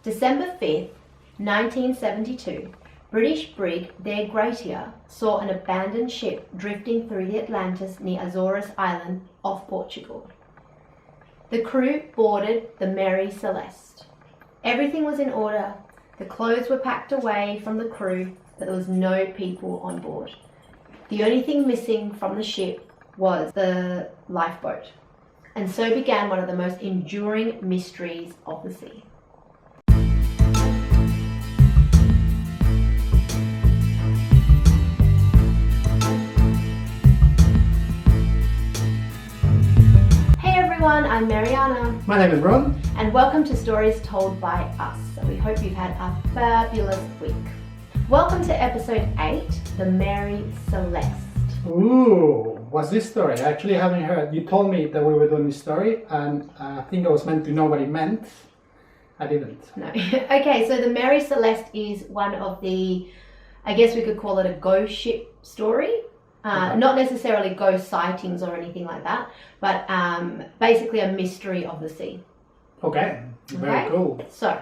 December 5th, 1972, British brig Der Greater saw an abandoned ship drifting through the Atlantis near Azores Island off Portugal. The crew boarded the Mary Celeste. Everything was in order. The clothes were packed away from the crew, but there was no people on board. The only thing missing from the ship was the lifeboat. And so began one of the most enduring mysteries of the sea. Hey everyone, I'm Mariana. My name is Ron. And welcome to Stories Told by Us. So we hope you've had a fabulous week. Welcome to episode 8, The Mary Celeste. Ooh, what's this story? I actually haven't heard. You told me that we were doing this story, and I think I was meant to know what it meant. I didn't. No. Okay, so the Mary Celeste is one of the, I guess we could call it a ghost ship story. Okay. Not necessarily ghost sightings or anything like that, but basically a mystery of the sea. Okay, very cool. So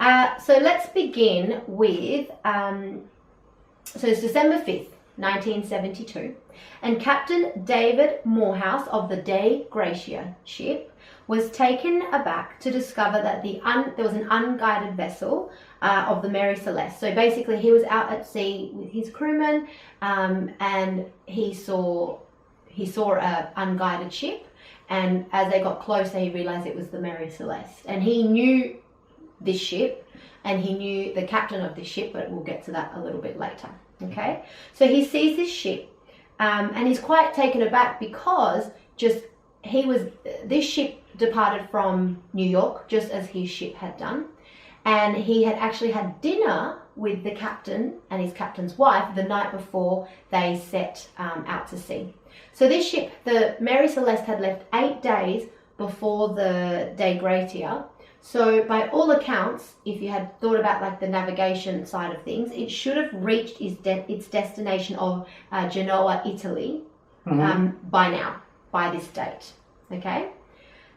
let's begin with, so it's December 5th, 1972, and Captain David Morehouse of the Der Greater ship was taken aback to discover that there was an unguided vessel of the Mary Celeste. So basically he was out at sea with his crewmen, and he saw an unguided ship, and as they got closer he realized it was the Mary Celeste, and he knew this ship and he knew the captain of this ship, but we'll get to that a little bit later. Okay, so he sees this ship, and he's quite taken aback because this ship departed from New York just as his ship had done, and he had actually had dinner with the captain and his captain's wife the night before they set out to sea. So this ship, the Mary Celeste, had left 8 days before the Der Greater. So by all accounts, if you had thought about like the navigation side of things, it should have reached its destination of Genoa, Italy, by now, by this date. Okay,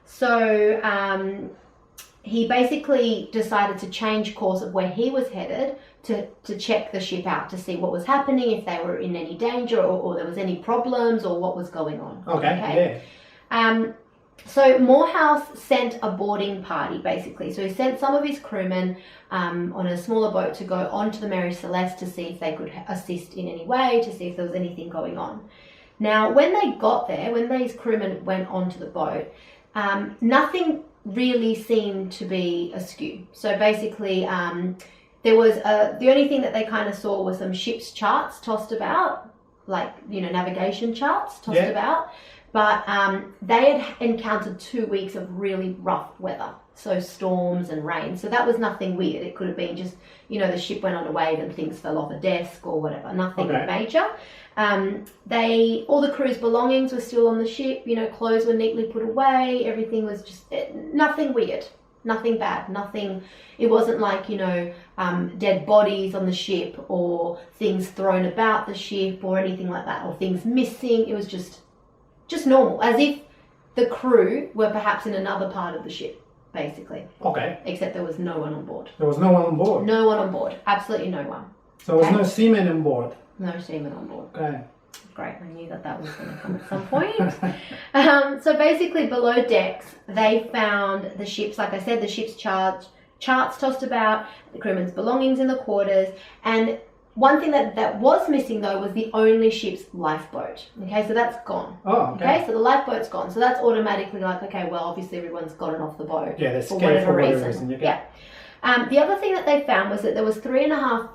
so he basically decided to change course of where he was headed to check the ship out to see what was happening, if they were in any danger or there was any problems or what was going on. Okay. Yeah. So Morehouse sent a boarding party, basically. So he sent some of his crewmen on a smaller boat to go onto the Mary Celeste to see if they could assist in any way, to see if there was anything going on. Now, when they got there, when these crewmen went onto the boat, nothing really seemed to be askew. So basically, there was the only thing that they kind of saw was some ship's charts tossed about, like, navigation charts tossed about. But they had encountered 2 weeks of really rough weather, so storms and rain. So that was nothing weird. It could have been just, the ship went on a wave and things fell off a desk or whatever. Nothing major. All the crew's belongings were still on the ship. Clothes were neatly put away. Everything was just nothing weird, nothing bad, nothing. It wasn't like dead bodies on the ship or things thrown about the ship or anything like that, or things missing. It was just normal, as if the crew were perhaps in another part of the ship, basically. Okay. Except there was no one on board. There was no one on board? No one on board. Absolutely no one. So there was no seamen on board? No seamen on board. Okay. Great, I knew that was going to come at some point. So basically below decks, they found the ship's, like I said, the ship's charts tossed about, the crewmen's belongings in the quarters, and one thing that was missing though was the only ship's lifeboat. Okay, so that's gone. Oh, okay. So the lifeboat's gone. So that's automatically like, okay, well, obviously everyone's gotten off the boat. Yeah, they're for scared whatever reason. Yeah. The other thing that they found was that there was 3.5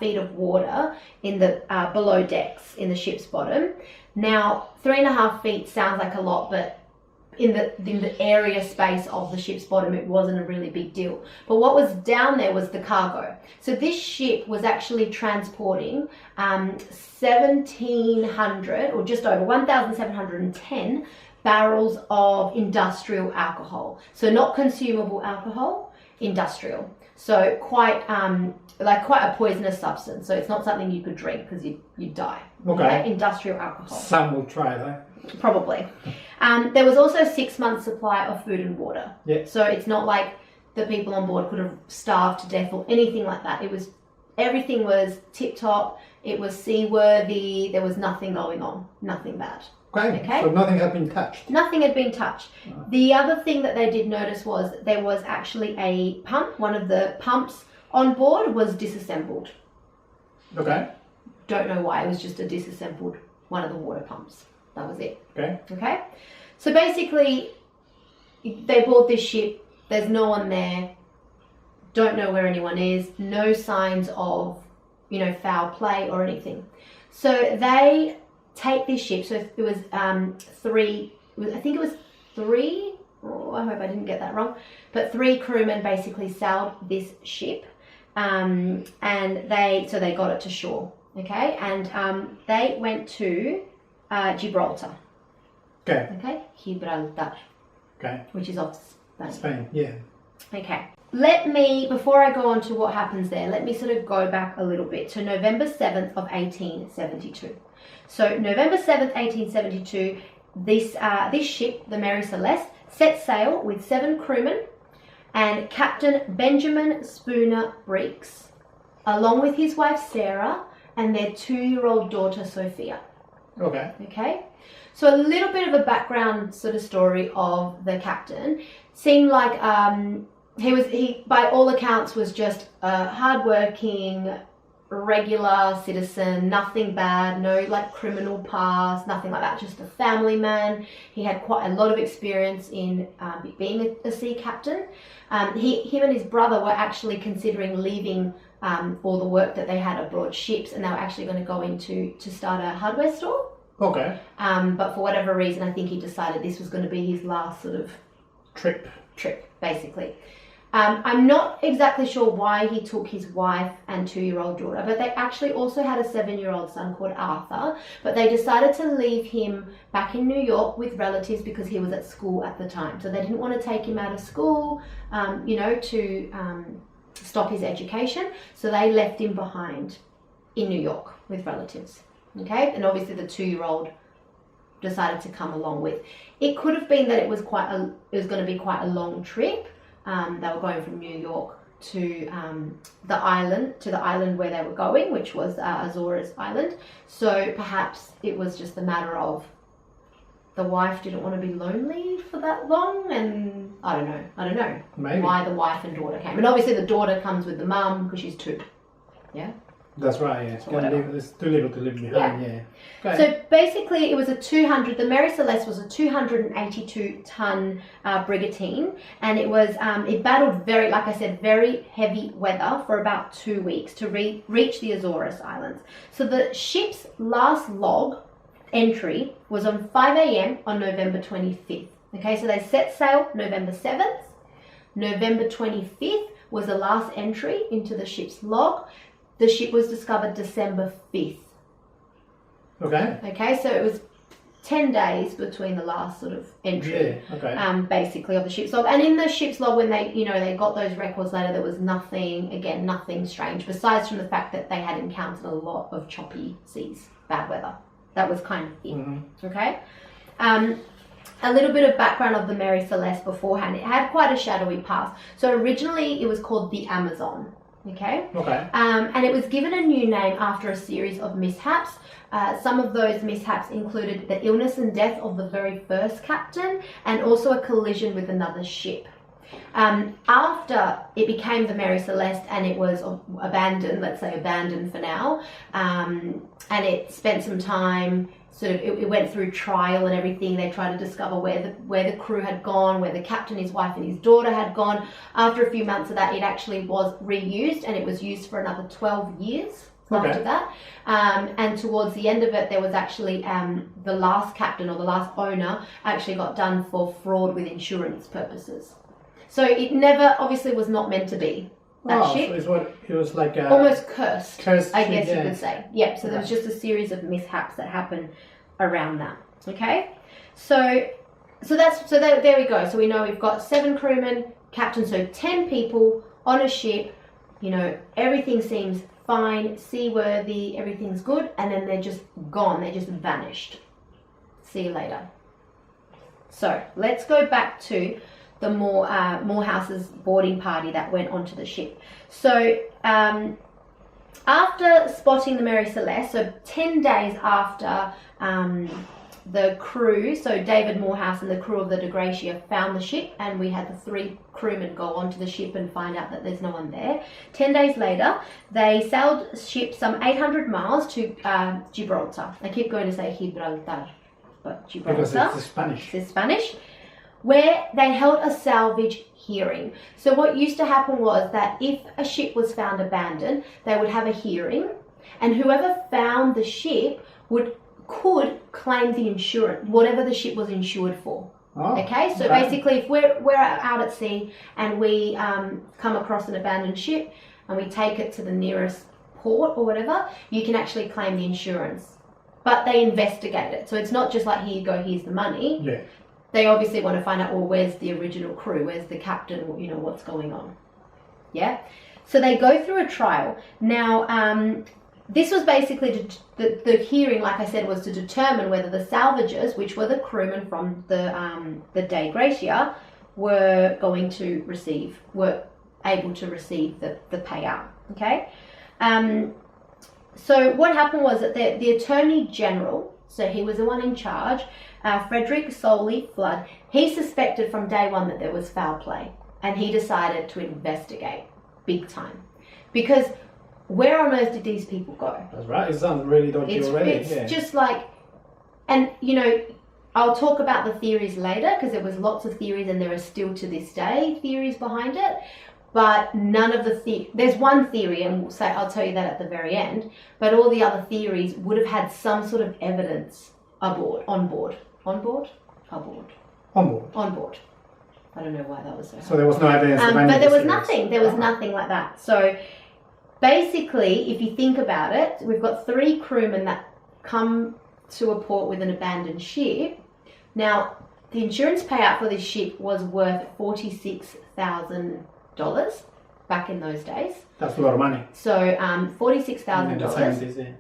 feet of water in the below decks in the ship's bottom. Now, 3.5 feet sounds like a lot, but in the area space of the ship's bottom, it wasn't a really big deal. But what was down there was the cargo. So this ship was actually transporting 1,700 or just over 1,710 barrels of industrial alcohol. So not consumable alcohol, industrial. So quite a poisonous substance. So it's not something you could drink because you'd die. Okay. Industrial alcohol. Some will try that. Probably. There was also 6 months supply of food and water. Yeah. So it's not like the people on board could have starved to death or anything like that. Everything was tip top. It was seaworthy. There was nothing going on, nothing bad. Okay. So nothing had been touched. Nothing had been touched. The other thing that they did notice was there was actually a pump. One of the pumps on board was disassembled. Okay. Don't know why. It was just a disassembled one of the water pumps. That was it. Okay. Okay. So basically, they board this ship. There's no one there. Don't know where anyone is. No signs of, foul play or anything. So they take this ship. So it was three. I think it was three. Oh, I hope I didn't get that wrong. But 3 crewmen basically sailed this ship, and they got it to shore. Okay, and they went to Gibraltar. Okay. Okay, Gibraltar. Okay. Which is off Spain. Spain, yeah. Okay. Before I go on to what happens there, let me sort of go back a little bit to November 7th of 1872. So November 7th, 1872, this ship, the Mary Celeste, set sail with 7 crewmen and Captain Benjamin Spooner Breeks, along with his wife Sarah and their 2-year-old daughter Sophia. Okay. Okay. So a little bit of a background sort of story of the captain. Seemed like he by all accounts was just a hardworking, regular citizen, nothing bad, no like criminal past, nothing like that, just a family man. He had quite a lot of experience in being a sea captain. Him and his brother were actually considering leaving all the work that they had aboard ships, and they were actually going to go to start a hardware store. Okay. But for whatever reason, I think he decided this was going to be his last sort of trip, basically. I'm not exactly sure why he took his wife and 2-year-old daughter, but they actually also had a 7-year-old son called Arthur, but they decided to leave him back in New York with relatives because he was at school at the time. So they didn't want to take him out of school, to stop his education. So they left him behind in New York with relatives. Okay, and obviously the 2-year-old decided to come along with. It could have been that it was going to be quite a long trip. They were going from New York to the island where they were going, which was Azores Island. So perhaps it was just a matter of the wife didn't want to be lonely for that long, and I don't know Maybe. Why the wife and daughter came. And obviously the daughter comes with the mum because she's 2. Yeah. That's right, yeah. It's too little to leave behind, yeah. Okay. So basically it was the Mary Celeste was a 282-ton brigantine, and it battled very heavy weather for about 2 weeks to reach the Azores Islands. So the ship's last log entry was on 5 a.m. on November 25th. Okay, so they set sail November 7th. November 25th was the last entry into the ship's log. The ship was discovered December 5th. Okay. Okay, so it was 10 days between the last sort of entry, basically, of the ship's log. And in the ship's log, when they got those records later, there was nothing strange, besides from the fact that they had encountered a lot of choppy seas, bad weather. That was kind of it. Mm-hmm. Okay. A little bit of background of the Mary Celeste beforehand. It had quite a shadowy past. So originally it was called the Amazon. Okay. And it was given a new name after a series of mishaps. Some of those mishaps included the illness and death of the very first captain, and also a collision with another ship. After it became the Mary Celeste and it was abandoned for now, and it spent some time, it went through trial and everything. They tried to discover where the crew had gone, where the captain, his wife and his daughter had gone. After a few months of that, it actually was reused, and it was used for another 12 years after that. And towards the end of it, there was actually the last captain, or the last owner, actually got done for fraud with insurance purposes. So it never, obviously, was not meant to be that ship. So it was like almost cursed, I guess you could say. Yep. So there was just a series of mishaps that happened around that. Okay. So there we go. So we know we've got 7 crewmen, captain, so 10 people on a ship. Everything seems fine, seaworthy, everything's good, and then they're just gone. They just vanished. See you later. So let's go back to the Morehouse's boarding party that went onto the ship. So after spotting the Mary Celeste, so 10 days after the crew, so David Morehouse and the crew of the De Gracia found the ship, and we had the 3 crewmen go onto the ship and find out that there's no one there. 10 days later, they sailed ship some 800 miles to Gibraltar. I keep going to say Gibraltar, but Gibraltar. Because it's Spanish. It's Spanish. Where they held a salvage hearing. So what used to happen was that if a ship was found abandoned, they would have a hearing, and whoever found the ship could claim the insurance, whatever the ship was insured for. Oh, okay, so right. basically if we're out at sea and we come across an abandoned ship and we take it to the nearest port or whatever, you can actually claim the insurance. But they investigate it. So it's not just like, here you go, here's the money. Yeah. They obviously want to find out, well, where's the original crew? Where's the captain? You know, what's going on? Yeah? So they go through a trial. Now, this was basically, the hearing, like I said, was to determine whether the salvagers, which were the crewmen from the De Gracia, were able to receive the payout. Okay? So what happened was that the Attorney General, so he was the one in charge, Frederick Solely Flood, he suspected from day one that there was foul play, and he decided to investigate big time. Because where on earth did these people go? That's right, it sounds really dodgy already. It's just like, and you know, I'll talk about the theories later, because there was lots of theories, and there are still to this day theories behind it. But none of there's one theory, and I'll tell you that at the very end, but all the other theories would have had some sort of evidence on board. I don't know why that was so hard. So there was no evidence of any but there was series. nothing. There was nothing like that. So basically, if you think about it, we've got 3 crewmen that come to a port with an abandoned ship. Now, the insurance payout for this ship was worth $46,000 back in those days. That's a lot of money. So $46,000 in the 70s, yeah.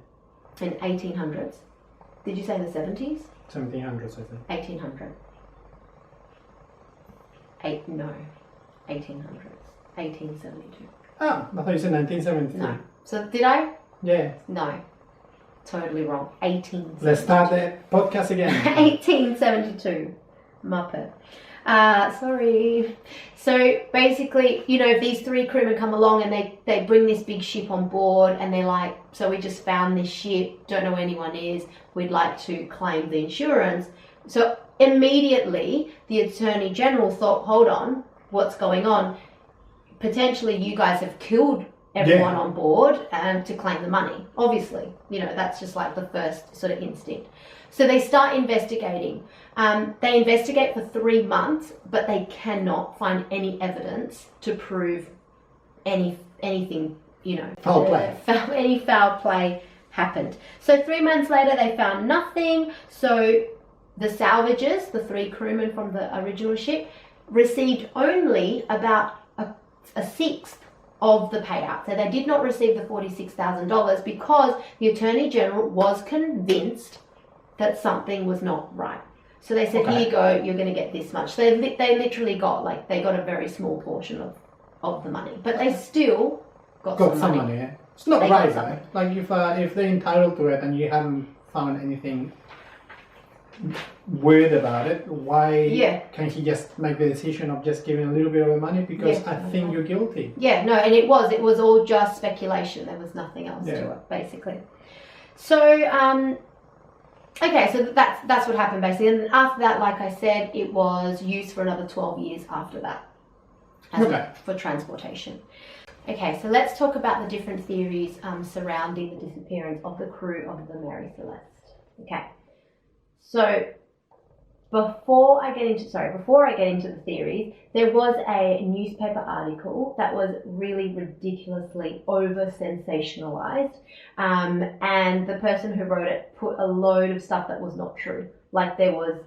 in 1800s. Did you say the 70s? 1700s, I think. 1800. 1800s. 1872. Ah, I thought you said 1973. No. So did I? Yeah. No. Totally wrong. 1872. Let's start the podcast again. 1872. Muppet. Sorry. So basically, you know, if these 3 crewmen come along and they bring this big ship on board, and they're like, so we just found this ship, don't know where anyone is, we'd like to claim the insurance. So immediately the Attorney General thought, hold on, what's going on? Potentially you guys have killed everyone on board to claim the money. Obviously, you know, that's just like the first sort of instinct. So they start investigating. They investigate for 3 months, but they cannot find any evidence to prove anything, you know. Foul play. Any foul play happened. So 3 months later, they found nothing. So the salvagers, the 3 crewmen from the original ship, received only about a sixth of the payout. So they did not receive the $46,000 because the Attorney General was convinced that something was not right. So they said, here you go, you're going to get this much. So they literally got a very small portion of the money. But they still got some money. Yeah. It's not right, though. Like if they're entitled to it and you haven't found anything weird about it, why can't he just make the decision of just giving a little bit of the money because I think you're guilty? Yeah, no, and it was all just speculation. There was nothing else to it, basically. So okay, so that's what happened basically, and after that, like I said, it was used for another 12 years after that for transportation. Okay, so let's talk about the different theories surrounding the disappearance of the crew of the Mary Celeste. Okay. So before I get into the theories, there was a newspaper article that was really ridiculously over sensationalized, and the person who wrote it put a load of stuff that was not true. Like there was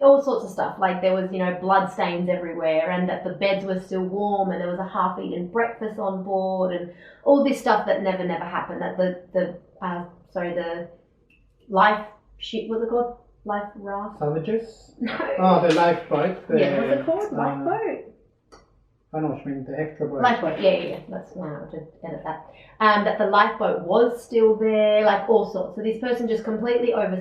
all sorts of stuff, like there was, you know, blood stains everywhere, and that the beds were still warm, and there was a half-eaten breakfast on board, and all this stuff that never happened. That the life ship, what's it called? life raft. Salvages? No. Oh, the lifeboat. The, Yeah, what's it called? Lifeboat. I know what you mean, the extra boat. Lifeboat, yeah. That's now to edit that. That the lifeboat was still there, like all sorts. So this person just completely over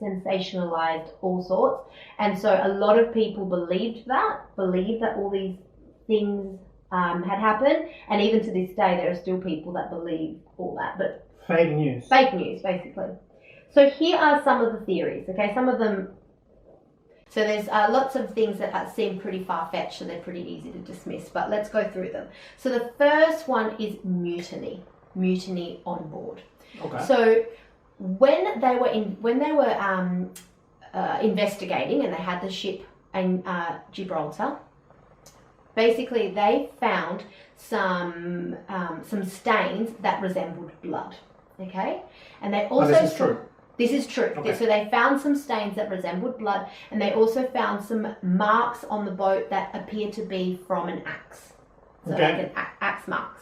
sensationalized all sorts, and so a lot of people believed that all these things had happened, and even to this day there are still people that believe all that, but fake news, basically. So here are some of the theories. Okay, some of them. So there's lots of things that seem pretty far-fetched, so they're pretty easy to dismiss, but let's go through them. So the first one is mutiny on board. Okay. So when they were investigating, and they had the ship in Gibraltar, basically they found some stains that resembled blood. Okay, and they also this is true. This is true. Okay. So they found some stains that resembled blood, and they also found some marks on the boat that appear to be from an axe. So okay. like axe marks.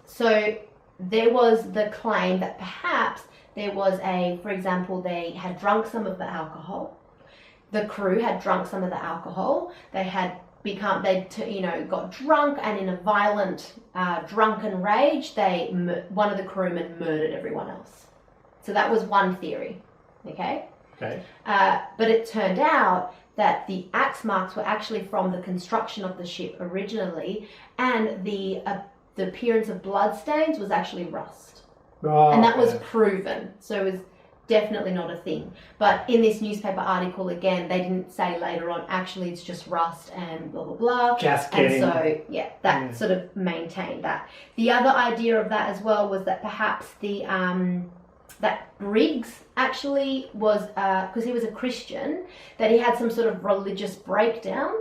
So there was the claim that perhaps there was for example, they had drunk some of the alcohol. The crew had drunk some of the alcohol. They had got drunk, and in a violent drunken rage, one of the crewmen murdered everyone else. So that was one theory, okay? Okay. But it turned out that the axe marks were actually from the construction of the ship originally, and the appearance of blood stains was actually rust. Oh, and that was proven, so it was definitely not a thing. But in this newspaper article, again, they didn't say later on, actually it's just rust and blah, blah, blah. Just kidding. And so, yeah, that sort of maintained that. The other idea of that as well was that perhaps that Briggs actually was, because he was a Christian, that he had some sort of religious breakdown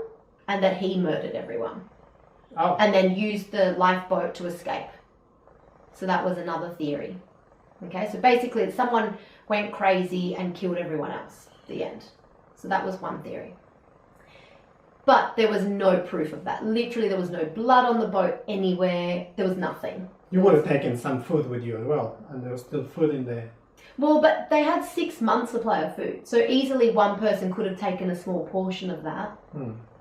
and that he murdered everyone. Oh. And then used the lifeboat to escape. So that was another theory. Okay, so basically someone went crazy and killed everyone else at the end. So that was one theory. But there was no proof of that. Literally, there was no blood on the boat anywhere. There was nothing. You would have taken some food with you as well, and there was still food in there. Well, but they had 6 months' supply of food, so easily one person could have taken a small portion of that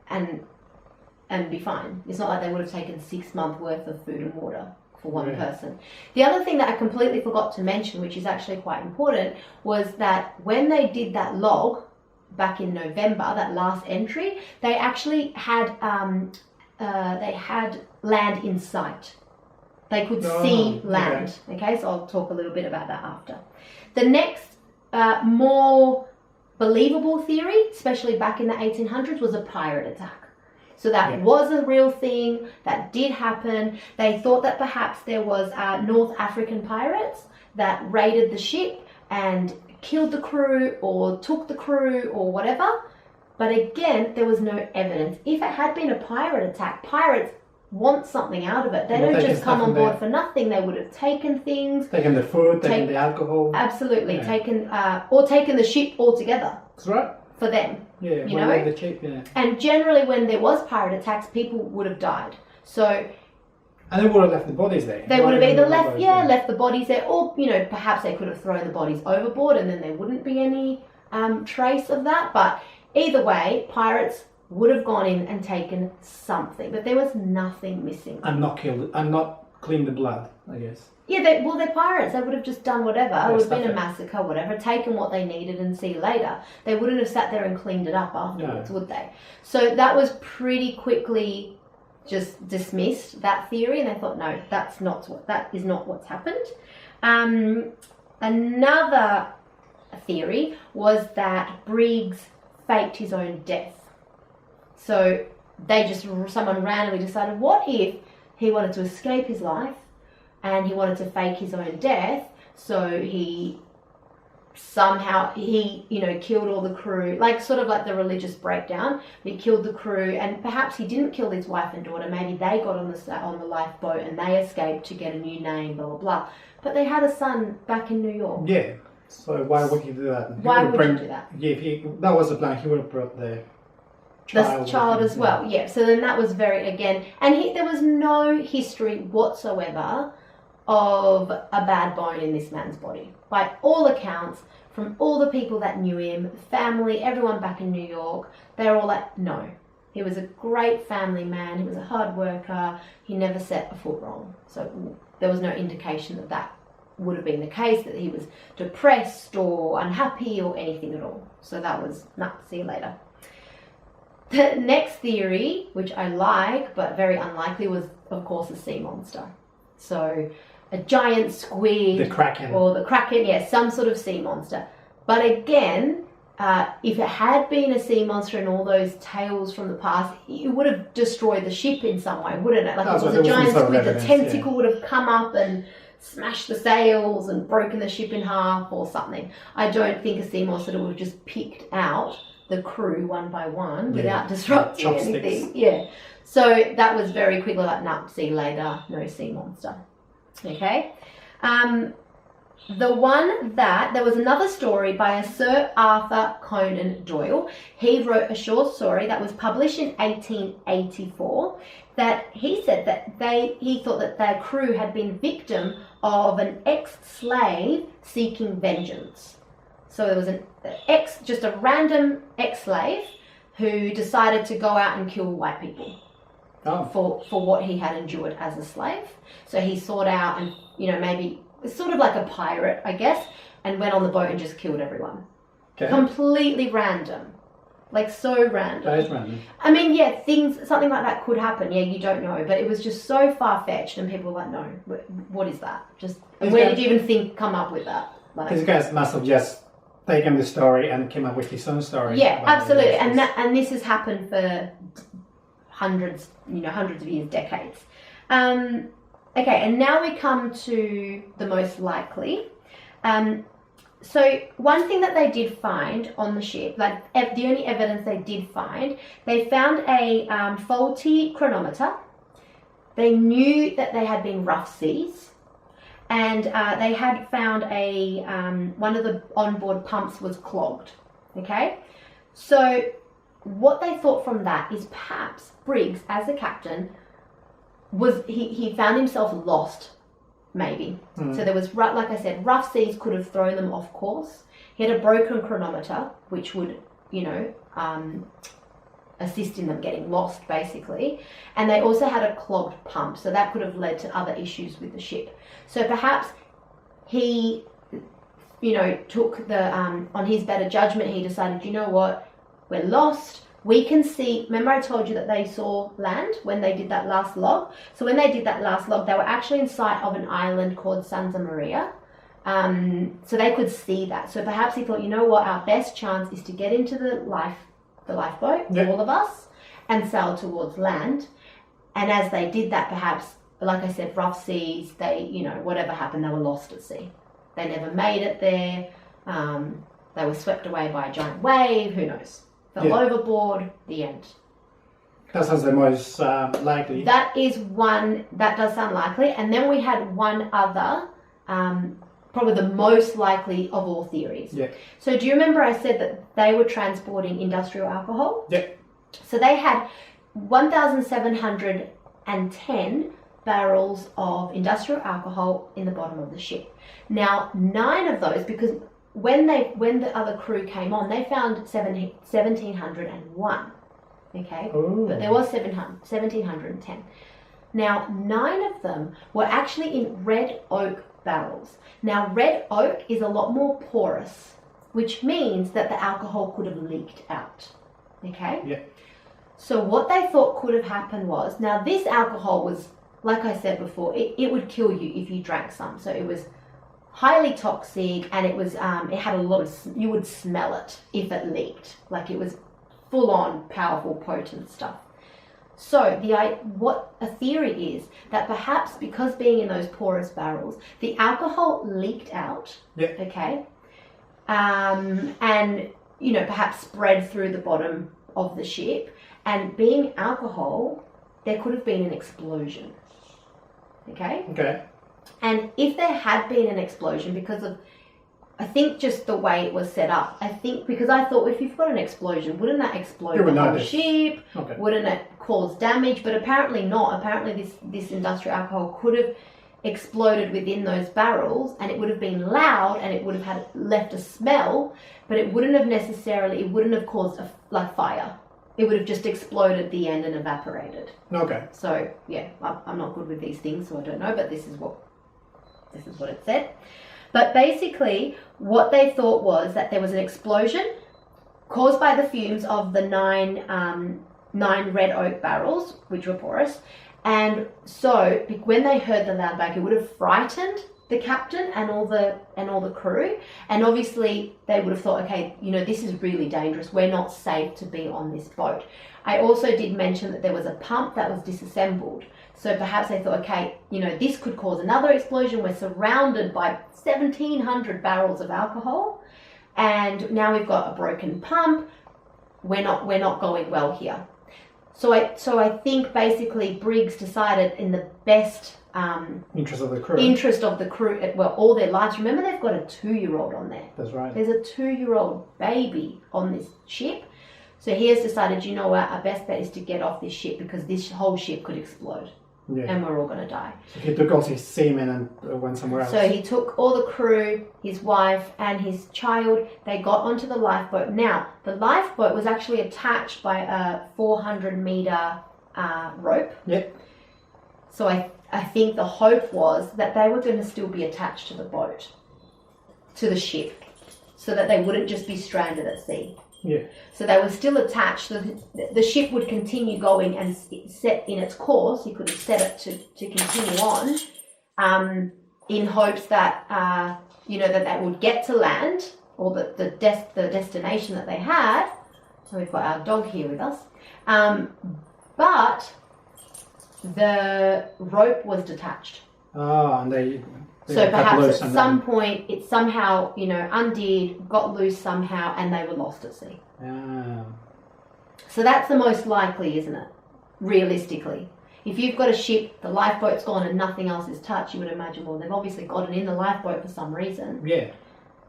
and be fine. It's not like they would have taken 6 months worth of food and water for one person. The other thing that I completely forgot to mention, which is actually quite important, was that when they did that log back in November, that last entry, they actually had land in sight. They could see land. Okay, so I'll talk a little bit about that after. The next more believable theory, especially back in the 1800s, was a pirate attack. So that was a real thing, that did happen. They thought that perhaps there was North African pirates that raided the ship and killed the crew or took the crew or whatever. But again, there was no evidence. If it had been a pirate attack, pirates want something out of it. They don't just come on board for nothing. They would have taken things. Taken the food, taken the alcohol. Absolutely. Taken the ship altogether. That's right. For them. Yeah, you know? The ship, And generally when there was pirate attacks, people would have died. So... And they would have left the bodies there. They would have either left the bodies there, or, perhaps they could have thrown the bodies overboard and then there wouldn't be any trace of that. But either way, pirates would have gone in and taken something, but there was nothing missing. And not killed, and not cleaned the blood, I guess. Yeah, they're pirates. They would have just done whatever. It would have been a massacre, whatever, taken what they needed and see you later. They wouldn't have sat there and cleaned it up afterwards, would they? So that was pretty quickly just dismissed, that theory, and they thought, no, that is not what's happened. Another theory was that Briggs faked his own death. So someone randomly decided, what if he wanted to escape his life and he wanted to fake his own death, so he killed all the crew, sort of like the religious breakdown. He killed the crew, and perhaps he didn't kill his wife and daughter. Maybe they got on the lifeboat and they escaped to get a new name, blah, blah, blah. But they had a son back in New York. Yeah, so why would he do that? Why would you do that? Yeah, that was the plan. He would have brought the child as well. Yeah, so then that was and there was no history whatsoever of a bad bone in this man's body. By all accounts, from all the people that knew him, family, everyone back in New York, they're all like, no. He was a great family man. He was a hard worker. He never set a foot wrong. So there was no indication that that would have been the case, that he was depressed or unhappy or anything at all. So that was, see you later. The next theory, which I like but very unlikely, was of course a sea monster. So a giant squid. The Kraken. Or the Kraken, yes, some sort of sea monster. But again, if it had been a sea monster and all those tales from the past, it would have destroyed the ship in some way, wouldn't it? Like if it was a giant squid, the tentacle would have come up and smashed the sails and broken the ship in half or something. I don't think a sea monster would have just picked out the crew one by one without disrupting anything. Yeah. So that was very quickly like, nah, see you later, no sea monster. Okay. There was another story by a Sir Arthur Conan Doyle. He wrote a short story that was published in 1884 that he said that he thought that their crew had been victim of an ex-slave seeking vengeance. So there was just a random ex-slave who decided to go out and kill white people for what he had endured as a slave. So he sought out and, maybe it's sort of like a pirate, I guess, and went on the boat and just killed everyone. Okay. Completely random. Like so random. That is random. I mean, yeah, something like that could happen. Yeah, you don't know, but it was just so far-fetched and people were like, no, what is that? Where did you even come up with that? These guys must have just taken the story and came up with his own story. Yeah, absolutely. And this has happened for hundreds of years, decades. Okay, and now we come to the most likely. So one thing that they did find on the ship, like the only evidence they did find, they found a faulty chronometer. They knew that they had been rough seas, and they had found one of the onboard pumps was clogged. Okay, so what they thought from that is perhaps Briggs, as the captain, he found himself lost. Maybe. So there was, like I said, rough seas could have thrown them off course. He had a broken chronometer, which would, assist in them getting lost, basically. And they also had a clogged pump, so that could have led to other issues with the ship. So perhaps he, took on his better judgment, he decided, you know what, we're lost. We can see, remember I told you that they saw land when they did that last log? So when they did that last log, they were actually in sight of an island called Santa Maria. So they could see that. So perhaps he thought, you know what, our best chance is to get into the lifeboat, all of us, and sail towards land. And as they did that, perhaps, like I said, rough seas, they, whatever happened, they were lost at sea. They never made it there. They were swept away by a giant wave, who knows? Fell overboard, the end. That sounds the most likely. That is one, that does sound likely. And then we had one other, probably the most likely of all theories. Yeah. So do you remember I said that they were transporting industrial alcohol? Yeah. So they had 1,710 barrels of industrial alcohol in the bottom of the ship. Now, 9 of those, because when the other crew came on, they found 1,701. Okay, ooh. But there was 1,710. Now, 9 of them were actually in red oak barrels. Now, red oak is a lot more porous, which means that the alcohol could have leaked out. Okay. Yeah. So what they thought could have happened was, now this alcohol was, like I said before, it would kill you if you drank some. So it was highly toxic, and it was it had a lot of, you would smell it if it leaked. Like it was full on powerful, potent stuff. So what a theory is that perhaps because being in those porous barrels, the alcohol leaked out. Yeah. Okay. And perhaps spread through the bottom of the ship, and being alcohol, there could have been an explosion. Okay. Okay. And if there had been an explosion, because of, I think just the way it was set up, because I thought if you've got an explosion, wouldn't that explode the whole ship? Okay. Wouldn't it cause damage? But apparently not. Apparently this industrial alcohol could have exploded within those barrels, and it would have been loud and it would have had left a smell, but it wouldn't have caused like fire. It would have just exploded at the end and evaporated. Okay. So yeah, I'm not good with these things, so I don't know, but this is what it said. But basically, what they thought was that there was an explosion caused by the fumes of the nine red oak barrels, which were porous. And so when they heard the loud bang, it would have frightened the captain and all the crew. And obviously they would have thought, okay, this is really dangerous. We're not safe to be on this boat. I also did mention that there was a pump that was disassembled. So perhaps they thought, okay, this could cause another explosion. We're surrounded by 1,700 barrels of alcohol, and now we've got a broken pump. We're not going well here. So I think basically Briggs decided in the best interest of the crew. Well, all their lives. Remember, they've got a 2-year-old on there. That's right. There's a 2-year-old baby on this ship. So he has decided, you know what, our best bet is to get off this ship because this whole ship could explode. Yeah. And we're all going to die. So he took all his seamen and went somewhere else. So he took all the crew, his wife and his child. They got onto the lifeboat. Now, the lifeboat was actually attached by a 400-meter rope. Yep. So I think the hope was that they were going to still be attached to the boat, to the ship, so that they wouldn't just be stranded at sea. Yeah. So they were still attached. So the ship would continue going and set in its course. He could have set it to continue on, in hopes that that they would get to land, or the destination that they had. So we've got our dog here with us, but the rope was detached. And they so perhaps at some point it somehow, undid, got loose somehow, and they were lost at sea. So that's the most likely, isn't it? Realistically. If you've got a ship, the lifeboat's gone and nothing else is touched, you would imagine, well, they've obviously gotten in the lifeboat for some reason. Yeah.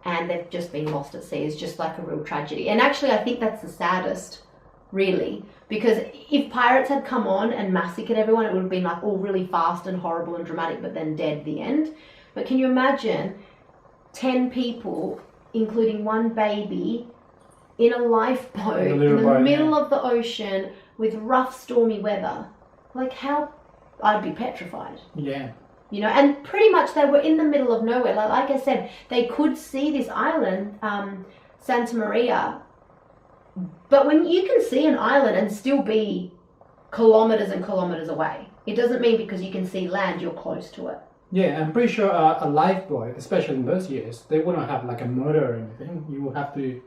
And they've just been lost at sea. It's just like a real tragedy. And actually, I think that's the saddest, really. Because if pirates had come on and massacred everyone, it would have been like all really fast and horrible and dramatic, but then dead at the end. But can you imagine 10 people, including one baby, in a lifeboat in the middle of the ocean with rough, stormy weather? Like, how? I'd be petrified. Yeah. And pretty much they were in the middle of nowhere. Like I said, they could see this island, Santa Maria. But when you can see an island and still be kilometers and kilometers away, it doesn't mean because you can see land, you're close to it. Yeah, I'm pretty sure a lifeboat, especially in those years, they wouldn't have like a motor or anything. You would have to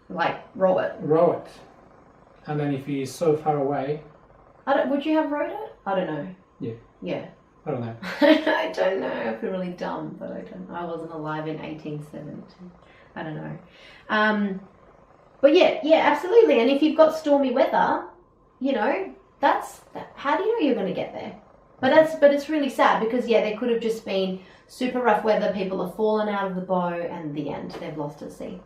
row it. And then if he's so far away, would you have rowed it? I don't know. Yeah. I don't know. I don't know. I feel really dumb, but I wasn't alive in 1870. I don't know. But yeah, absolutely. And if you've got stormy weather, how do you know you're going to get there? But it's really sad because there could have just been super rough weather. People have fallen out of the boat, and the end, they've lost at sea.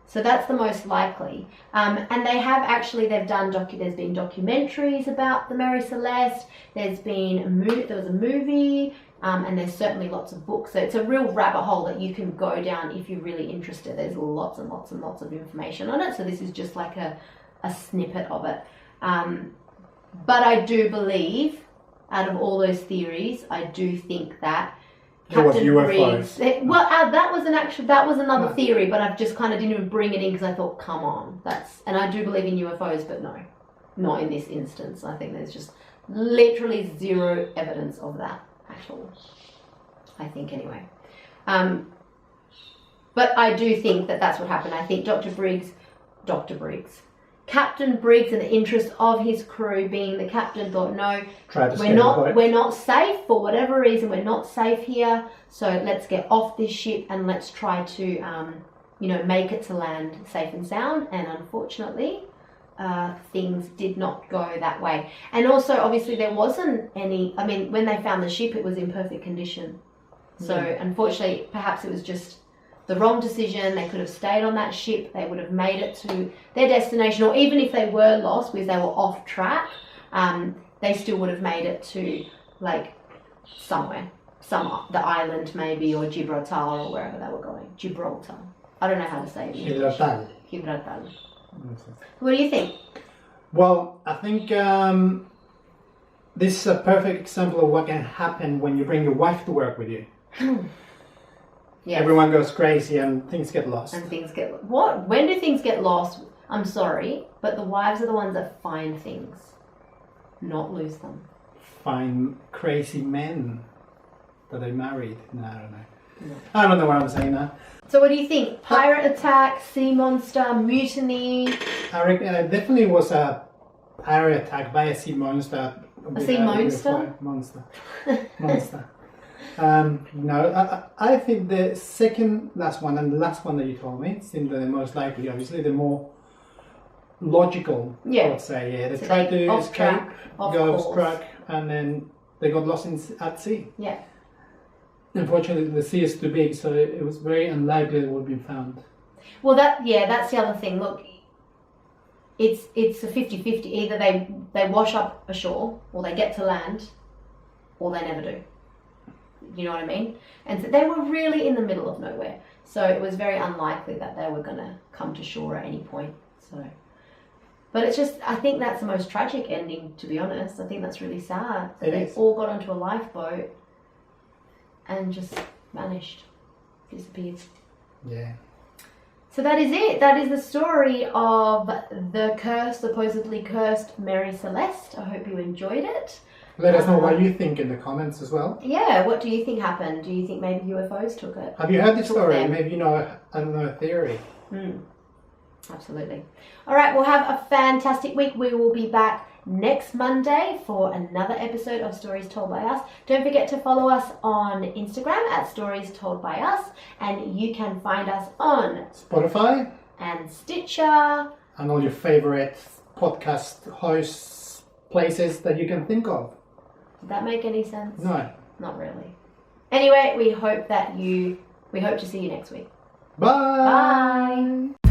So that's the most likely. And they've done there's been documentaries about the Mary Celeste. There was a movie, and there's certainly lots of books. So it's a real rabbit hole that you can go down if you're really interested. There's lots and lots and lots of information on it. So this is just like a snippet of it. But I do believe, out of all those theories, I do think that Captain Briggs. Well, that was another theory, but I've just kind of didn't even bring it in because I thought, come on, and I do believe in UFOs, but no, not in this instance. I think there's just literally zero evidence of that at all. I think anyway. But I do think that that's what happened. I think Captain Briggs, in the interest of his crew, being the captain, thought, no, we're not safe for whatever reason. We're not safe here. So let's get off this ship and let's try to, make it to land safe and sound. And unfortunately, things did not go that way. And also, obviously, there wasn't any. I mean, when they found the ship, it was in perfect condition. So unfortunately, perhaps it was just the wrong decision. They could have stayed on that ship. They would have made it to their destination, or even if they were lost because they were off track, they still would have made it to somewhere. The island maybe, or Gibraltar, or wherever they were going. Gibraltar. I don't know how to say it in English. Gibraltar. What do you think? Well, I think this is a perfect example of what can happen when you bring your wife to work with you. Yes. Everyone goes crazy and things get lost. And things get... What? When do things get lost? I'm sorry, but the wives are the ones that find things, not lose them. Find crazy men that they married. No, I don't know. No. I don't know what I'm saying now. So what do you think? Pirate attack, sea monster, mutiny? I reckon it definitely was a pirate attack by a sea monster. A sea monster? Monster. No, I think the second last one and the last one that you told me seemed the most likely, obviously, the more logical, I would say. Yeah, they so tried to escape, go off course. track, and then they got lost at sea. Yeah. Unfortunately, the sea is too big, so it was very unlikely it would be found. Well, that's the other thing. Look, it's a 50-50. Either they wash up ashore, or they get to land, or they never do. You know what I mean? And so they were really in the middle of nowhere. So it was very unlikely that they were going to come to shore at any point. So, but it's just, I think that's the most tragic ending, to be honest. I think that's really sad. They all got onto a lifeboat and just vanished, disappeared. Yeah. So that is it. That is the story of the supposedly cursed Mary Celeste. I hope you enjoyed it. Let us know what you think in the comments as well. Yeah, what do you think happened? Do you think maybe UFOs took it? Have you heard the story? Maybe you know a theory. Absolutely. All right, we'll have a fantastic week. We will be back next Monday for another episode of Stories Told by Us. Don't forget to follow us on Instagram at Stories Told by Us, and you can find us on Spotify and Stitcher and all your favorite podcast hosts places that you can think of. Did that make any sense? No. Not really. Anyway, we hope to see you next week. Bye. Bye.